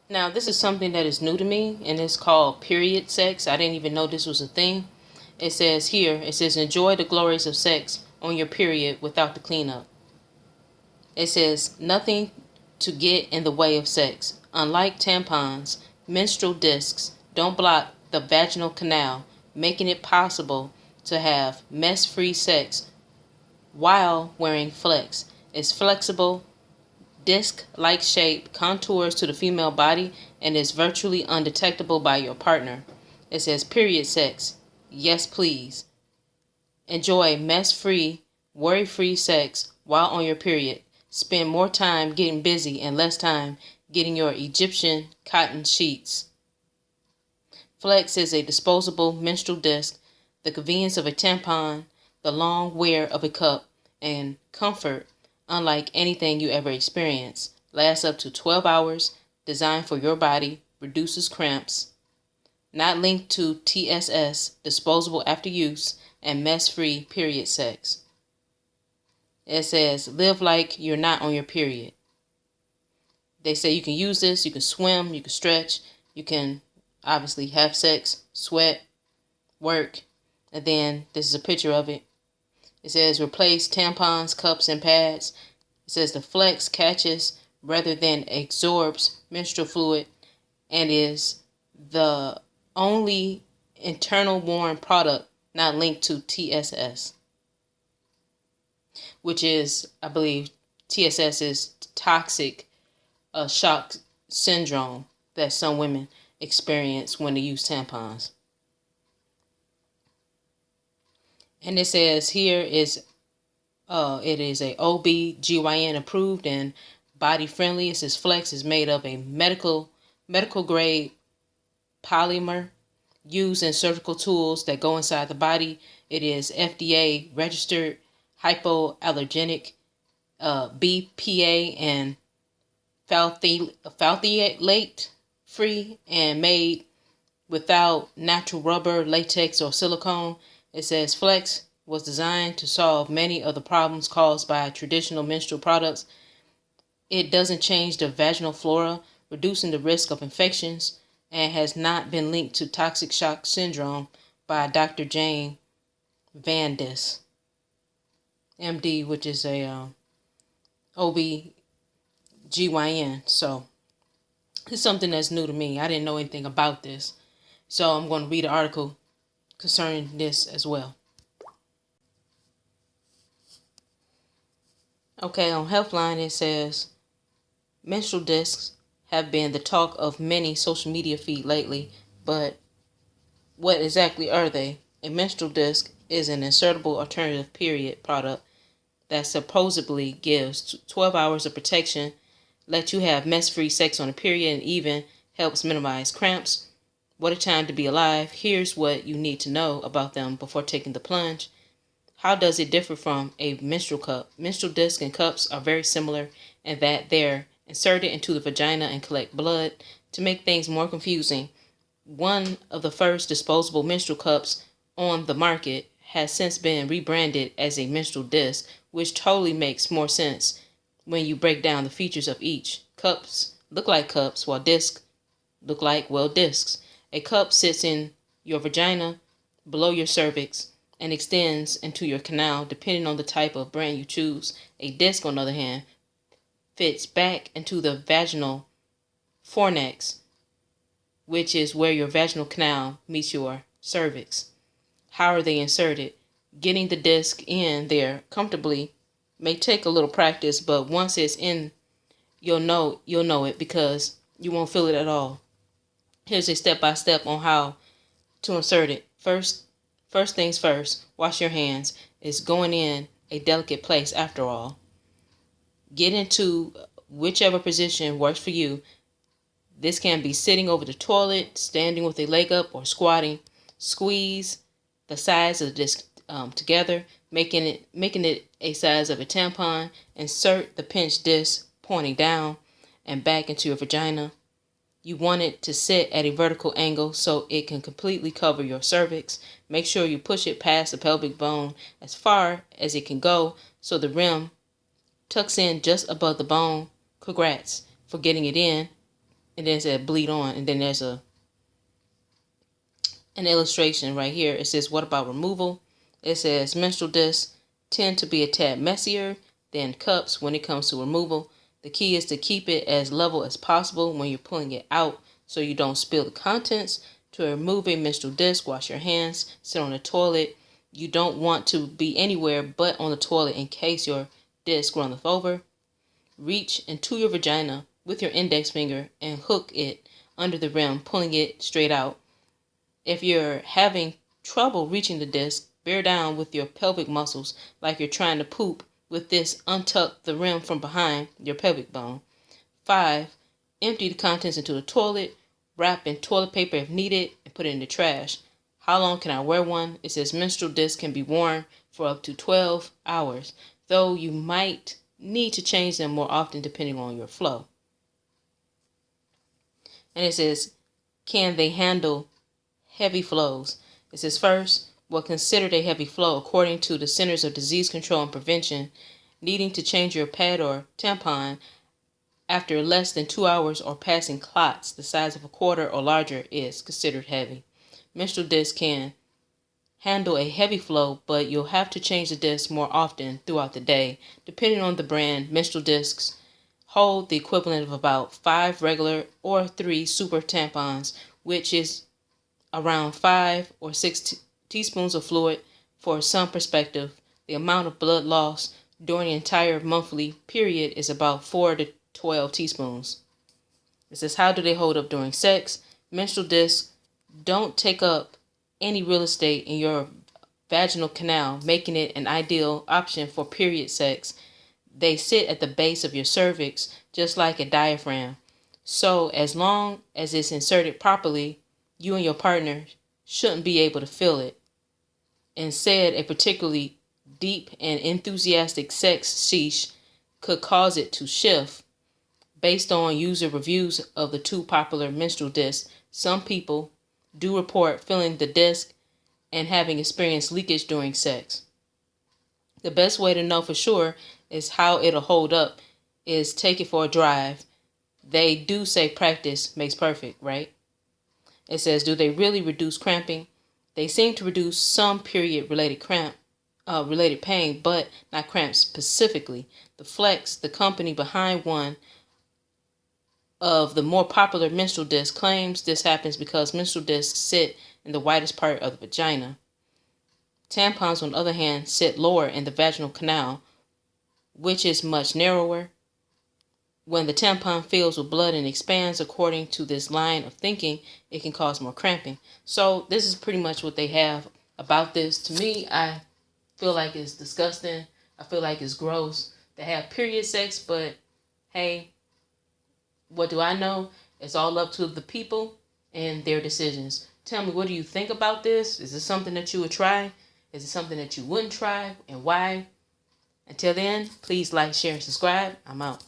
Now, this is something that is new to me, and it's called period sex. I didn't even know this was a thing. It says, enjoy the glories of sex on your period without the cleanup. It says, nothing to get in the way of sex. Unlike tampons, menstrual discs don't block the vaginal canal, making it possible to have mess-free sex while wearing flex. It's flexible, disc-like shape, contours to the female body, and is virtually undetectable by your partner. It says period sex. Yes, please. Enjoy mess-free, worry-free sex while on your period. Spend more time getting busy and less time getting your Egyptian cotton sheets. Flex is a disposable menstrual disc, the convenience of a tampon, the long wear of a cup, and comfort unlike anything you ever experienced. Lasts up to 12 hours, designed for your body, reduces cramps. Not linked to TSS, disposable after use, and mess-free period sex. It says, live like you're not on your period. They say you can use this, you can swim, you can stretch, you can obviously have sex, sweat, work, and then this is a picture of it. It says replace tampons, cups, and pads. It says the flex catches rather than absorbs menstrual fluid and is the only internal worn product not linked to TSS, which is, I believe, TSS is toxic shock syndrome that some women experience when they use tampons. And it says here is it is a OB/GYN approved and body friendly. It says Flex is made of a medical grade polymer used in surgical tools that go inside the body. It is FDA registered, hypoallergenic, BPA and phthalate free, and made without natural rubber, latex, or silicone. It says Flex was designed to solve many of the problems caused by traditional menstrual products. It doesn't change the vaginal flora, reducing the risk of infections, and has not been linked to toxic shock syndrome by Dr. Jane Van Dis, MD, which is a OB/GYN. So it's something that's new to me. I didn't know anything about this. So I'm going to read an article concerning this as well. Okay, on Healthline it says, menstrual discs have been the talk of many social media feed lately, but what exactly are they? A menstrual disc is an insertable alternative period product that supposedly gives 12 hours of protection, lets you have mess-free sex on a period, and even helps minimize cramps. What a time to be alive. Here's what you need to know about them before taking the plunge. How does it differ from a menstrual cup? Menstrual discs and cups are very similar in that they're inserted into the vagina and collect blood. To make things more confusing, one of the first disposable menstrual cups on the market has since been rebranded as a menstrual disc, which totally makes more sense when you break down the features of each. Cups look like cups, while discs look like, well, discs. A cup sits in your vagina, below your cervix, and extends into your canal depending on the type of brand you choose. A disc, on the other hand, fits back into the vaginal fornix, which is where your vaginal canal meets your cervix. How are they inserted? Getting the disc in there comfortably may take a little practice, but once it's in, you'll know it because you won't feel it at all. Here's a step-by-step on how to insert it. First things first, wash your hands. It's going in a delicate place after all. Get into whichever position works for you. This can be sitting over the toilet, standing with a leg up, or squatting. Squeeze the sides of the disc together, making it a size of a tampon. Insert the pinched disc pointing down and back into your vagina. You want it to sit at a vertical angle so it can completely cover your cervix. Make sure you push it past the pelvic bone as far as it can go so the rim tucks in just above the bone. Congrats for getting it in. and then it said bleed on, and then there's an illustration right here. It says, what about removal? It says menstrual discs tend to be a tad messier than cups when it comes to removal. The key is to keep it as level as possible when you're pulling it out so you don't spill the contents. To remove a menstrual disc, wash your hands, sit on the toilet. You don't want to be anywhere but on the toilet in case your disc runneth over. Reach into your vagina with your index finger and hook it under the rim, pulling it straight out. If you're having trouble reaching the disc, bear down with your pelvic muscles like you're trying to poop. With this, untuck the rim from behind your pelvic bone. 5. Empty the contents into the toilet. Wrap in toilet paper if needed and put it in the trash. How long can I wear one? It says menstrual discs can be worn for up to 12 hours, though you might need to change them more often depending on your flow. And it says, can they handle heavy flows? It says, first, well, considered a heavy flow according to the Centers of Disease Control and Prevention. Needing to change your pad or tampon after less than 2 hours or passing clots the size of a quarter or larger is considered heavy. Menstrual discs can handle a heavy flow, but you'll have to change the disc more often throughout the day. Depending on the brand, menstrual discs hold the equivalent of about 5 regular or 3 super tampons, which is around 5 or 6 teaspoons of fluid. For some perspective, the amount of blood loss during the entire monthly period is about 4 to 12 teaspoons. It says, how do they hold up during sex? Menstrual discs don't take up any real estate in your vaginal canal, making it an ideal option for period sex. They sit at the base of your cervix, just like a diaphragm. So as long as it's inserted properly, you and your partner shouldn't be able to feel it. Instead, a particularly deep and enthusiastic sex sheath could cause it to shift. Based on user reviews of the 2 popular menstrual discs, some people do report feeling the disc and having experienced leakage during sex. The best way to know for sure is how it'll hold up is take it for a drive. They do say practice makes perfect, right? It says, do they really reduce cramping? They seem to reduce some period-related related pain, but not cramps specifically. The Flex, the company behind one of the more popular menstrual discs, claims this happens because menstrual discs sit in the widest part of the vagina. Tampons, on the other hand, sit lower in the vaginal canal, which is much narrower. When the tampon fills with blood and expands, according to this line of thinking, it can cause more cramping. So this is pretty much what they have about this. To me, I feel like it's disgusting. I feel like it's gross to have period sex, but hey, what do I know? It's all up to the people and their decisions. Tell me, what do you think about this? Is this something that you would try? Is it something that you wouldn't try, and why? Until then, please like, share, and subscribe. I'm out.